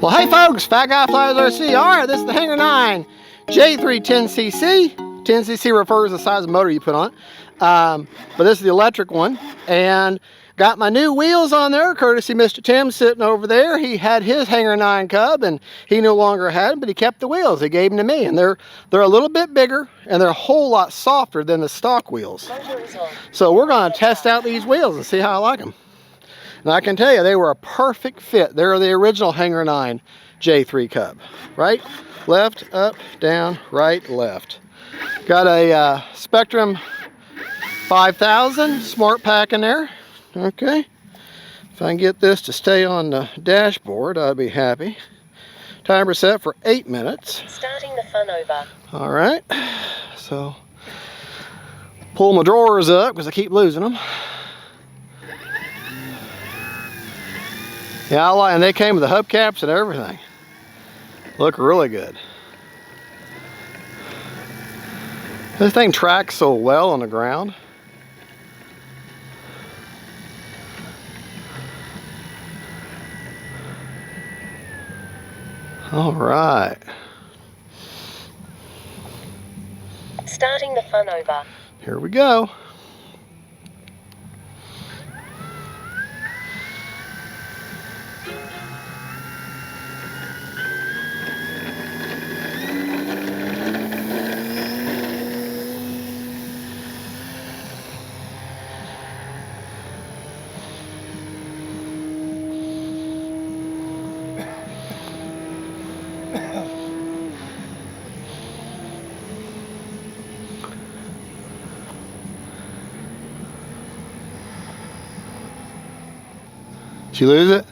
Well, hey folks, Fat Guy Flies RC. All right, this is the Hangar 9 J3 10cc. 10cc refers to the size of motor you put on it. But this is the electric one. And got my new wheels on there, courtesy Mr. Tim sitting over there. He had his Hangar 9 Cub and he no longer had them, but he kept the wheels. He gave them to me. And they're a little bit bigger and they're a whole lot softer than the stock wheels. So we're going to test out these wheels and see how I like them. And I can tell you, they were a perfect fit. They're the original Hangar 9 J3 Cub. Right, left, up, down, right, left. Got a Spectrum 5000 Smart Pack in there. Okay. If I can get this to stay on the dashboard, I'd be happy. Timer set for 8 minutes. Starting the fun over. All right. So, pull my drawers up because I keep losing them. Yeah, I like, and they came with the hubcaps and everything. Look really good. This thing tracks so well on the ground. All right. Starting the fun over. Here we go. Did you lose it?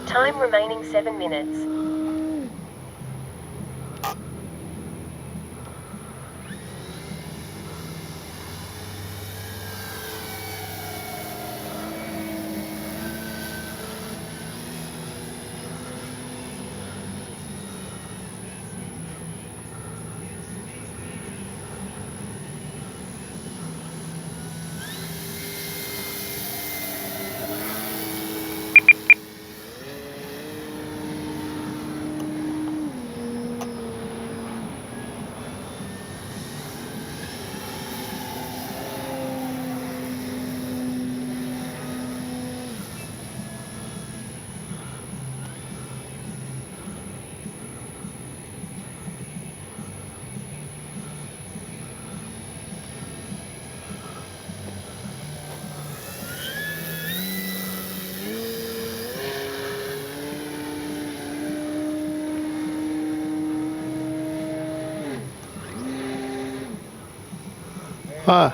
Time remaining 7 minutes. Huh.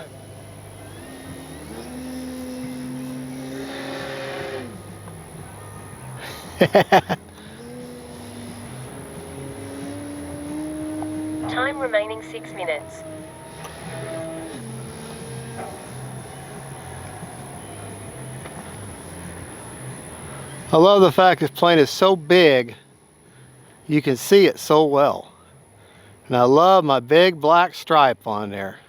Time remaining 6 minutes. I love the fact this plane is so big, you can see it so well. And I love my big black stripe on there.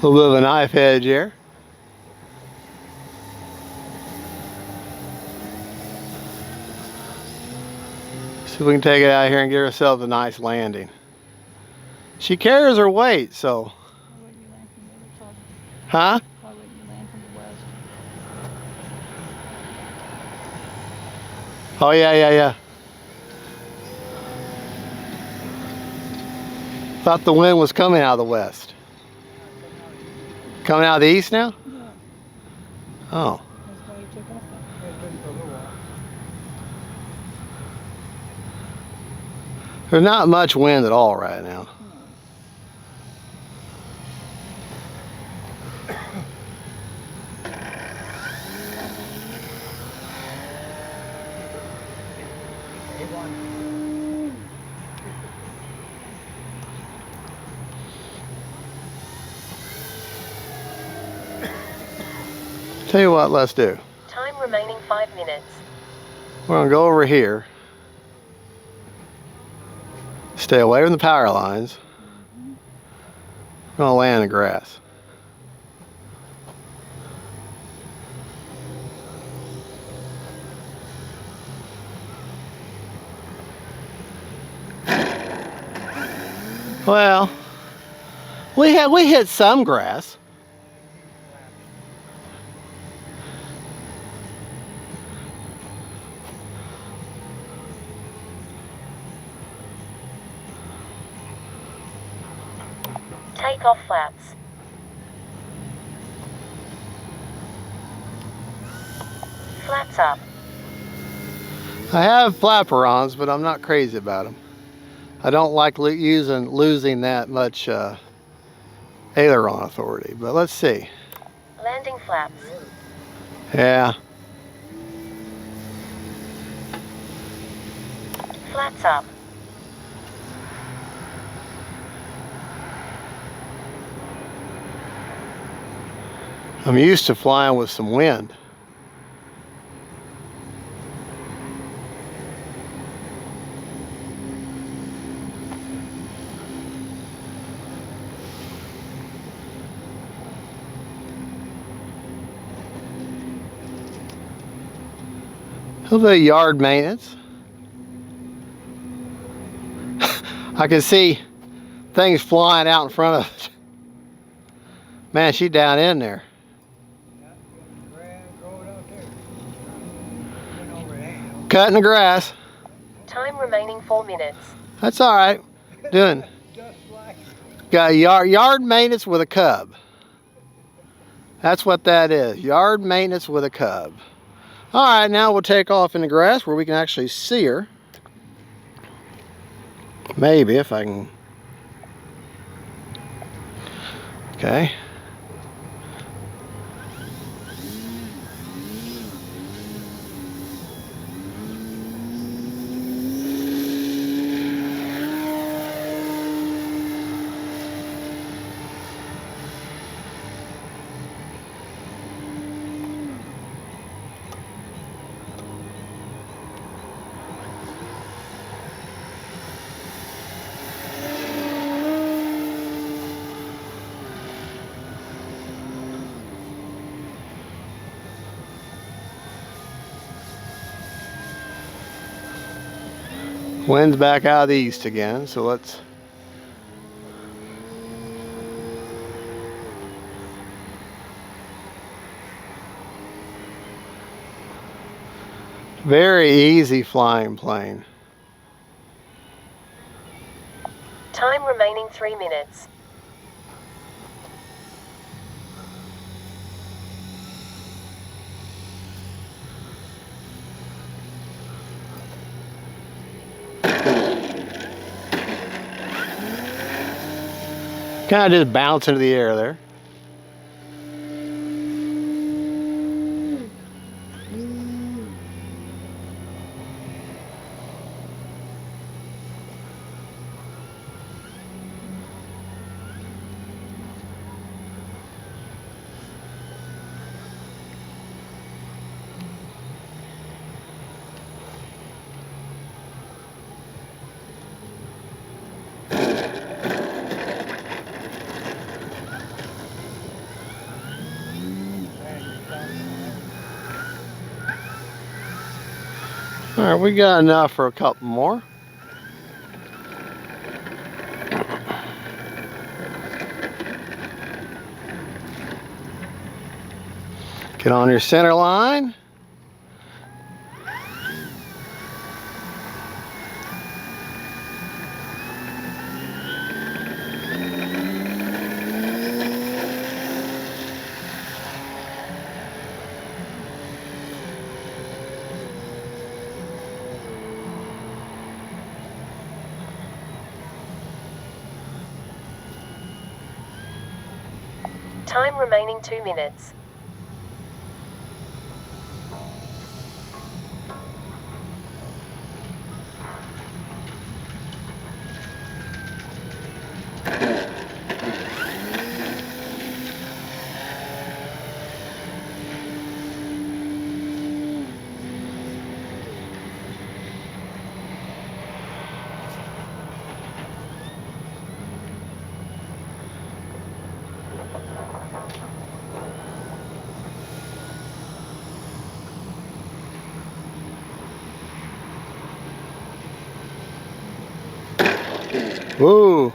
A little bit of a knife edge here. See if we can take it out here and get ourselves a nice landing. She carries her weight, so. Huh? Why wouldn't you land from the west? Oh yeah. Thought the wind was coming out of the west. Coming out of the east now? Yeah. Oh. That's why you took off. There's not much wind at all right now. Tell you what, let's do. Time remaining 5 minutes. We're gonna go over here. Stay away from the power lines. We're gonna land in the grass. Well, we hit some grass. Take off flaps. Flaps up. I have flaperons, but I'm not crazy about them. I don't like losing that much aileron authority, but let's see. Landing flaps. Yeah. Flaps up. I'm used to flying with some wind. A little bit of yard maintenance. I can see things flying out in front of it. Man, she's down in there. Cutting the grass. Time remaining 4 minutes. That's all right. Doing. Got yard maintenance with a CUB. That's what that is. Yard maintenance with a CUB. All right, now we'll take off in the grass where we can actually see her. Maybe if I can. Okay. Wind's back out of the east again, so let's very easy flying plane. Time remaining 3 minutes. Kind of just bounce into the air there. All right, we got enough for a couple more. Get on your center line. Time remaining 2 minutes. Whoa.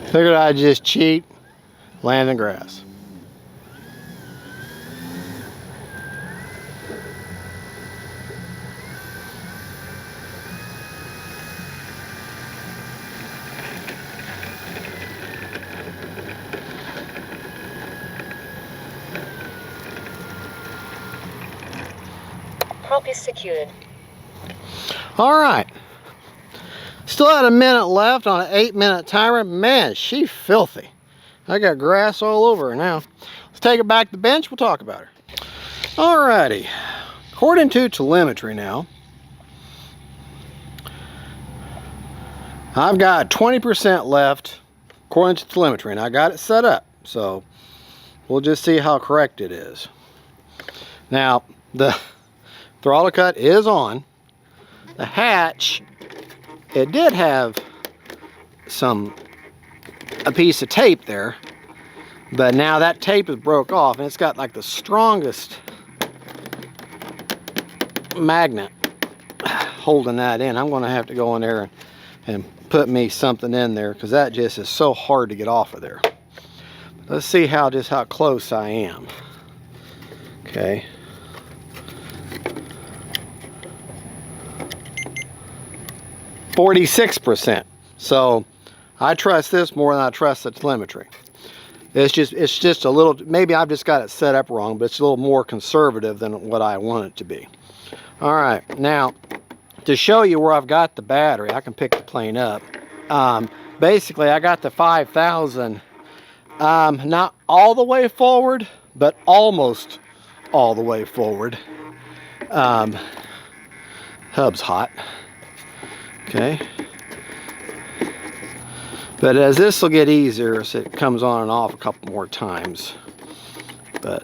Figured I'd just cheat, land in grass. Prop is secured. All right. Still had a minute left on an 8-minute timer. Man, she's filthy. I got grass all over her now. Let's take her back to the bench. We'll talk about her. Alrighty. According to telemetry now, I've got 20% left according to telemetry, and I got it set up. So we'll just see how correct it is. Now, the throttle cut is on. The hatch, it did have a piece of tape there, but now that tape is broke off, and it's got like the strongest magnet holding that in. I'm going to have to go in there and put me something in there, because that just is so hard to get off of there. Let's see how close I am. Okay. %. So I trust this more than I trust the telemetry. It's just a little, maybe I've just got it set up wrong, but it's a little more conservative than what I want it to be. All right, now to show you where I've got the battery, I can pick the plane up. Basically, I got the 5000, not all the way forward, but almost all the way forward. Hub's hot. Okay. But as this will get easier as it comes on and off a couple more times. But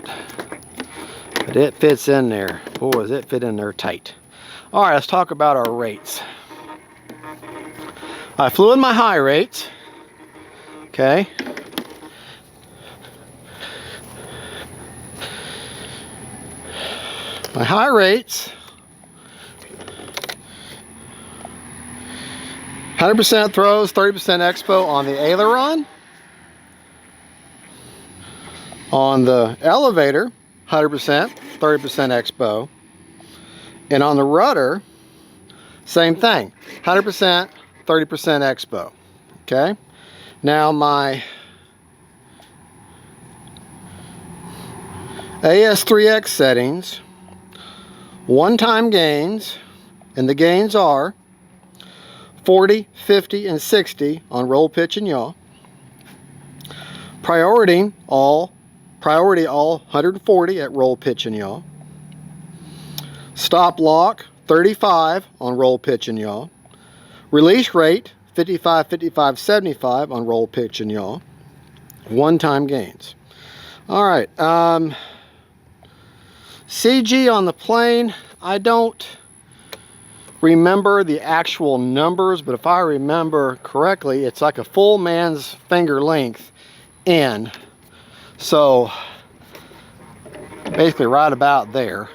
it fits in there. Boy, does it fit in there tight. All right, let's talk about our rates. I flew in my high rates. Okay. My high rates, 100% throws, 30% expo on the aileron. On the elevator, 100%, 30% expo. And on the rudder, same thing, 100%, 30% expo. Okay? Now my AS3X settings, one-time gains, and the gains are 40, 50, and 60 on roll, pitch, and yaw. Priority all 140 at roll, pitch, and yaw. Stop lock 35 on roll, pitch, and yaw. Release rate 55, 55, 75 on roll, pitch, and yaw. One-time gains. All right. CG on the plane, I don't remember the actual numbers, but if I remember correctly, it's like a full man's finger length in. So basically right about there.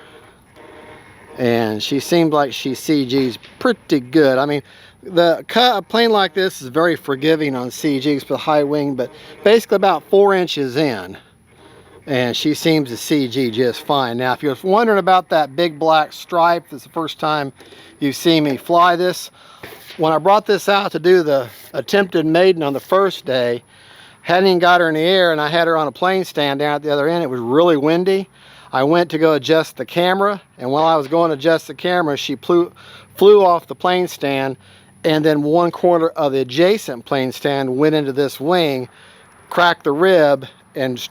And she seemed like she CG's pretty good. I mean, a plane like this is very forgiving on CGs for the high wing, but basically about 4 inches in, and she seems to CG just fine. Now, if you're wondering about that big black stripe, this is the first time you've seen me fly this. When I brought this out to do the attempted maiden on the first day, hadn't even got her in the air, and I had her on a plane stand down at the other end. It was really windy. I went to go adjust the camera, and while I was going to adjust the camera, she flew off the plane stand, and then one corner of the adjacent plane stand went into this wing, cracked the rib, and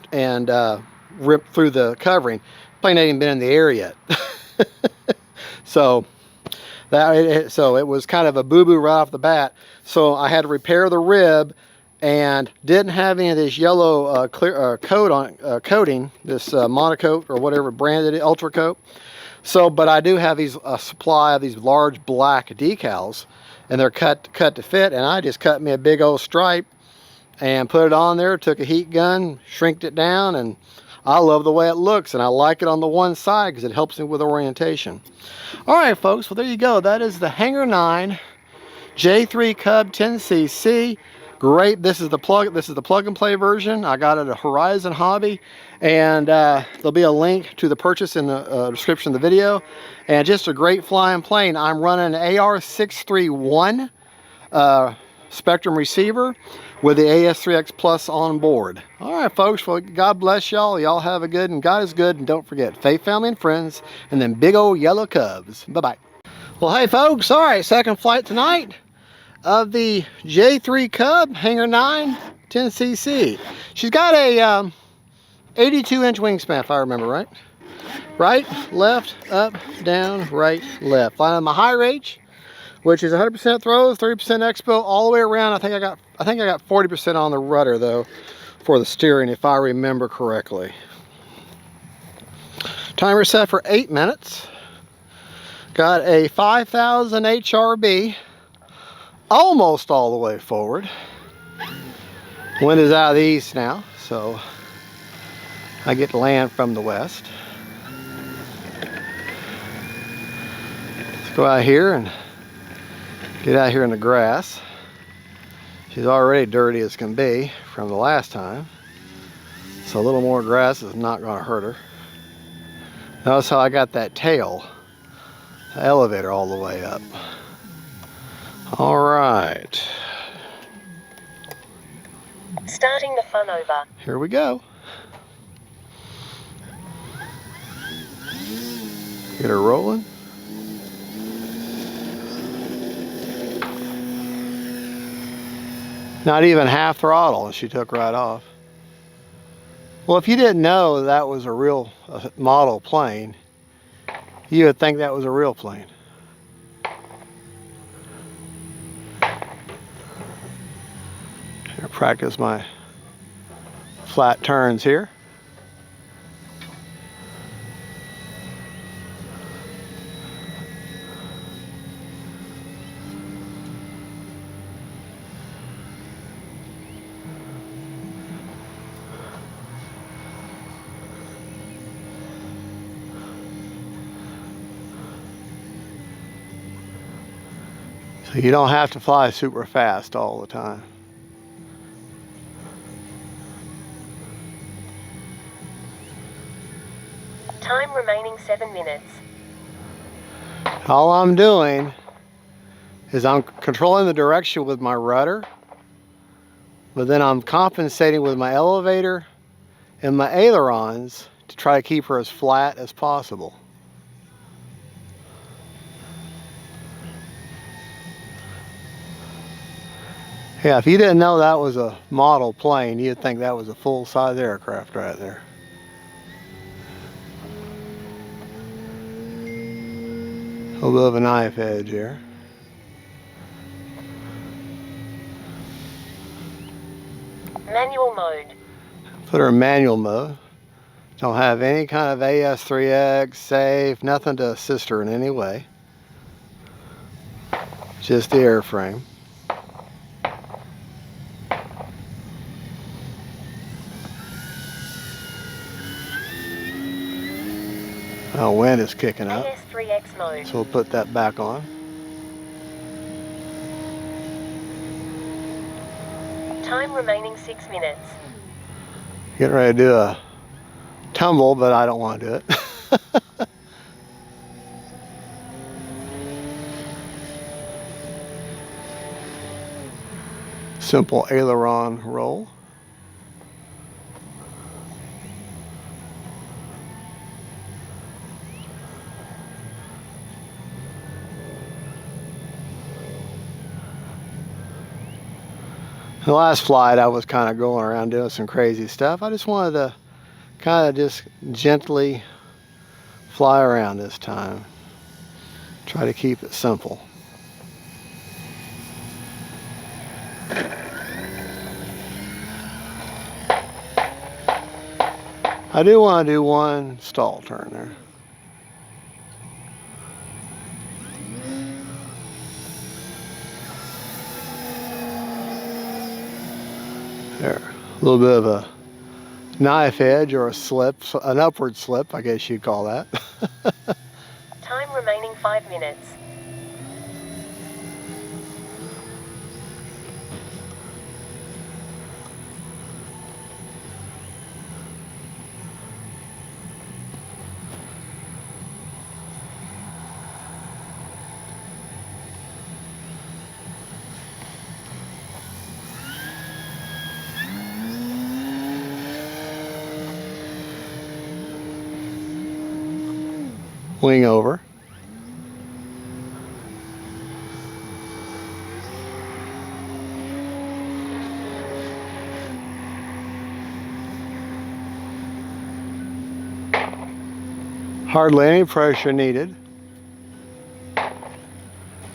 ripped through the covering. Plane hadn't even been in the air yet. So it was kind of a boo-boo right off the bat. So I had to repair the rib, and didn't have any of this yellow clear coating, this monocoat or whatever brand it is, ultra coat. So, but I do have these supply of these large black decals, and they're cut to fit. And I just cut me a big old stripe and put it on there. Took a heat gun, shrinked it down, and I love the way it looks, and I like it on the one side because it helps me with orientation. All right, folks. Well, there you go. That is the Hangar 9 J3 Cub 10cc. Great. This is the plug and play version. I got it at Horizon Hobby, and there'll be a link to the purchase in the description of the video. And just a great flying plane. I'm running an AR631 Spectrum receiver with the AS3X Plus on board. All right, folks. Well, God bless y'all. Y'all have a good, and God is good. And don't forget, faith, family, and friends, and then big old yellow Cubs. Bye-bye. Well, hey, folks. All right, second flight tonight of the J3 Cub Hangar 9 10cc. She's got a 82-inch wingspan, if I remember right. Right, left, up, down, right, left. Flying on my high range, which is 100% throws, 30% expo, all the way around. I think I got 40% on the rudder though for the steering, if I remember correctly. Timer set for 8 minutes. Got a 5000 HRB. Almost all the way forward. Wind is out of the east now, so I get to land from the west. Let's go out here and get out here in the grass. She's already dirty as can be from the last time, so a little more grass is not going to hurt her. Notice how I got that tail, the elevator all the way up. All right. Starting the fun over. Here we go. Get her rolling. Not even half throttle, and she took right off. Well, if you didn't know that was a real model plane, you would think that was a real plane. Practice my flat turns here. So you don't have to fly super fast all the time. Time remaining 7 minutes. All I'm doing is I'm controlling the direction with my rudder, but then I'm compensating with my elevator and my ailerons to try to keep her as flat as possible. Yeah, if you didn't know that was a model plane, you'd think that was a full-size aircraft right there. A little bit of a knife edge here. Manual mode. Put her in manual mode. Don't have any kind of AS3X, safe, nothing to assist her in any way. Just the airframe. Oh, wind is kicking up. AS3X mode. So we'll put that back on. Time remaining 6 minutes. Getting ready to do a tumble, but I don't want to do it. Simple aileron roll. The last flight I was kind of going around doing some crazy stuff. I just wanted to kind of just gently fly around this time. Try to keep it simple. I do want to do one stall turn there. There, a little bit of a knife edge or a slip, an upward slip, I guess you'd call that. Time remaining 5 minutes. Wing over. Hardly any pressure needed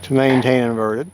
to maintain inverted.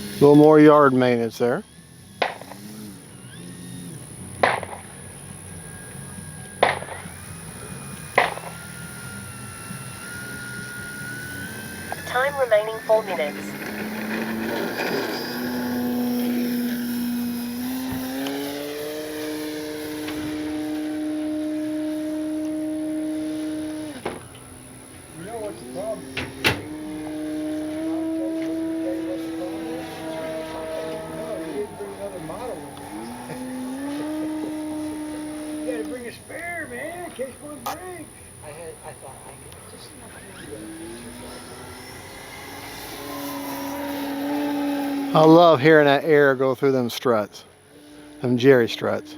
A little more yard maintenance there. Time remaining 4 minutes. You know what's the problem? You gotta bring a spare, man, in case one breaks. I thought I could just I love hearing that air go through them struts, them Jerry struts.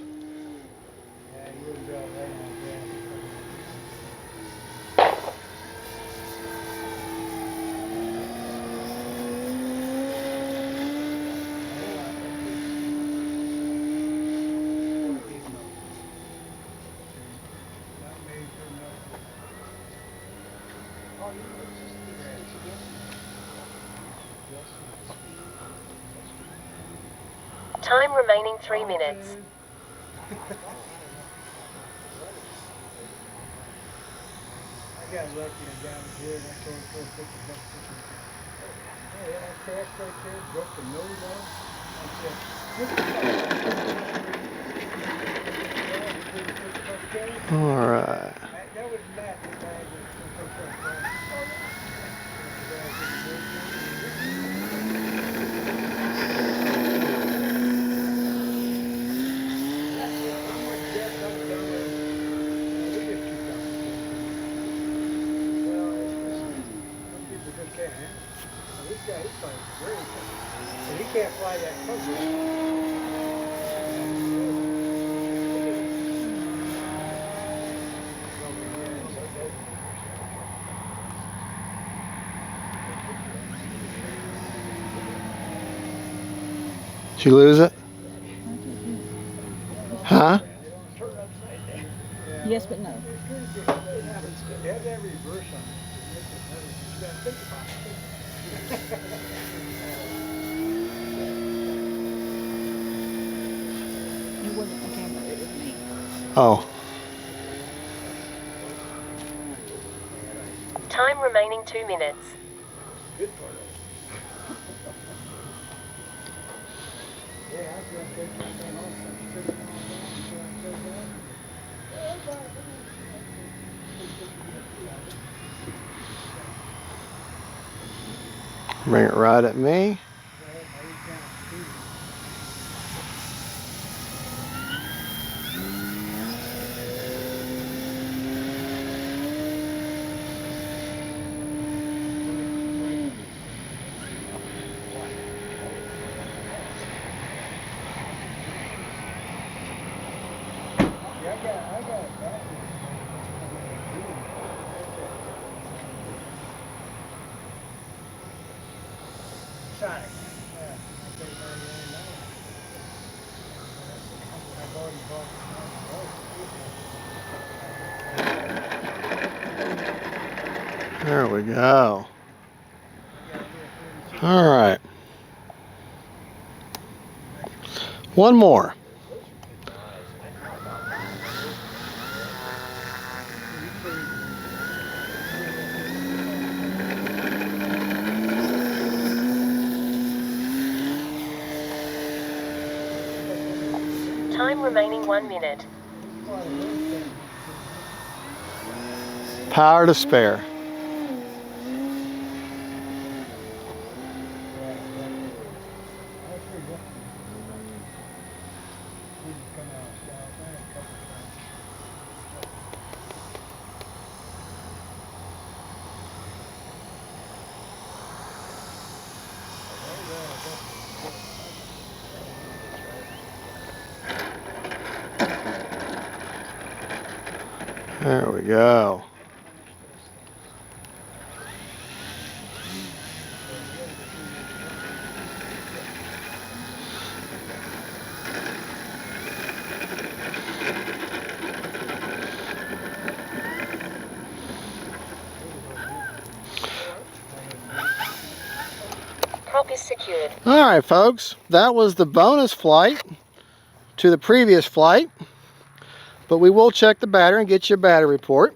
Yeah, you wouldn't be able to lay on Time remaining 3 minutes. I got lucky and down here and I told him $50. Hey, that cast right there, broke the nose off. All right. That was Matt. He can't fly that close. Did you lose it? Huh? Yes, but no. They have that reverse on it. You gotta think about it. It wasn't the camera, it was me. Oh. Time remaining 2 minutes. Good part of it. Yeah, I was going to take that thing off and put it on Bring it right at me. Sonic. Yeah, I paid $99. I've already bought There we go. All right. One more. Time remaining 1 minute. Power to spare. There we go. Prop is secured. All right, folks, that was the bonus flight to the previous flight, but we will check the battery and get you a battery report.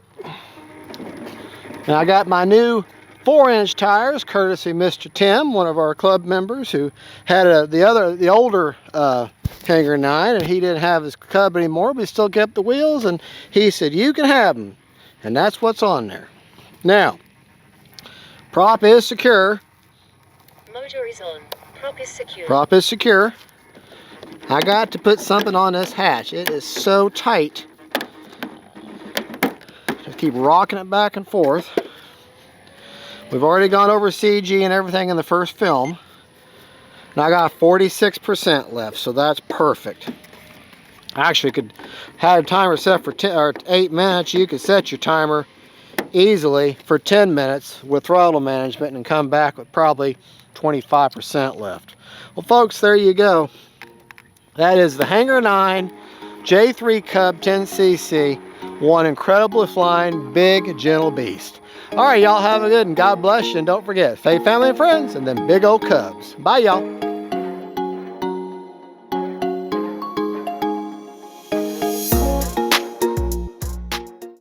Now I got my new 4-inch tires, courtesy Mr. Tim, one of our club members who had the older Hangar 9, and he didn't have his Cub anymore, but he still kept the wheels, and he said, you can have them, and that's what's on there. Now, prop is secure. Motor is on. Prop is secure. Prop is secure. I got to put something on this hatch. It is so tight. Just keep rocking it back and forth. We've already gone over CG and everything in the first film. And I got 46% left, so that's perfect. Actually, had a timer set for 8 minutes. You could set your timer easily for 10 minutes with throttle management and come back with probably 25% left. Well, folks, there you go. That is the Hangar 9 J3 Cub 10cc, one incredibly flying, big, gentle beast. All right, y'all have a good and God bless you. And don't forget, faith, family, and friends, and then big old Cubs. Bye, y'all.